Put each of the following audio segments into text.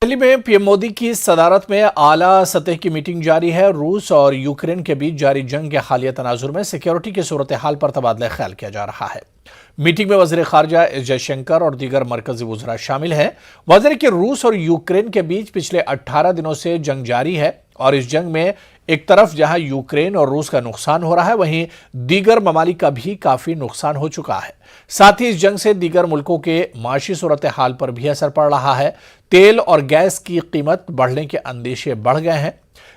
दिल्ली में पीएम मोदी की सदारत में आला सतह की मीटिंग जारी है। रूस और यूक्रेन के बीच जारी जंग के हालिया तनाजुर में सिक्योरिटी की सूरत हाल पर तबादला ख्याल किया जा रहा है। मीटिंग में वज़ीर ख़ारजा एस जयशंकर और दीगर मरकजी वज़रा शामिल हैं। वज़ीर के रूस और यूक्रेन के बीच पिछले 18 दिनों से जंग जारी है और इस जंग में एक तरफ जहां यूक्रेन और रूस का नुकसान हो रहा है, वहीं दीगर ममालिक का भी काफी नुकसान हो चुका है। साथ ही इस जंग से दीगर मुल्कों के माशी सूरत हाल पर भी असर पड़ रहा है। तेल और गैस की कीमत बढ़ने के अंदेशे बढ़ गए हैं।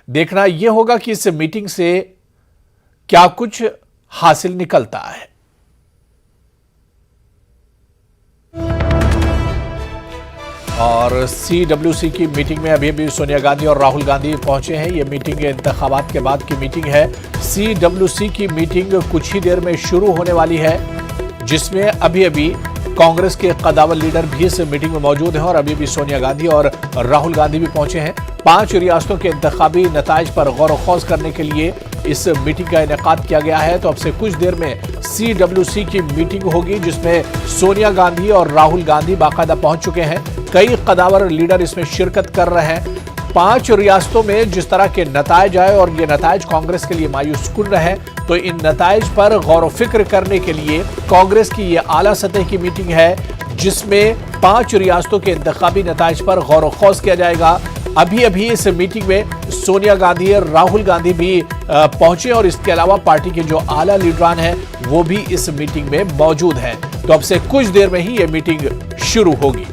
देखना यह होगा कि इस मीटिंग से क्या कुछ हासिल निकलता है। और CWC की मीटिंग में अभी सोनिया गांधी और राहुल गांधी पहुंचे हैं। ये मीटिंग इंतखाबात के बाद की मीटिंग है। CWC की मीटिंग कुछ ही देर में शुरू होने वाली है, जिसमें अभी कांग्रेस के कदावर लीडर भी इस मीटिंग में मौजूद हैं और अभी सोनिया गांधी और राहुल गांधी भी पहुंचे हैं। 5 रियासतों के इंतखाबी नताइज पर गौर ख़ौज करने के लिए इस मीटिंग का इनेकाद किया गया है। तो अब से कुछ देर में CWC की मीटिंग होगी, जिसमें सोनिया गांधी और राहुल गांधी बाकायदा पहुंच चुके हैं। कई कदावर लीडर इसमें शिरकत कर रहे हैं। 5 रियासतों में जिस तरह के नताइज आए और ये नताइज कांग्रेस के लिए मायूस कुन रहे, तो इन नताइज पर गौर व फिक्र करने के लिए कांग्रेस की ये आला सतह की मीटिंग है, जिसमें 5 रियासतों के इंतखाबी नताइज पर गौर व खौज किया जाएगा। अभी इस मीटिंग में सोनिया गांधी और राहुल गांधी भी पहुंचे और इसके अलावा पार्टी के जो आला लीडरान हैं वो भी इस मीटिंग में मौजूद हैं। तो अब से कुछ देर में ही ये मीटिंग शुरू होगी।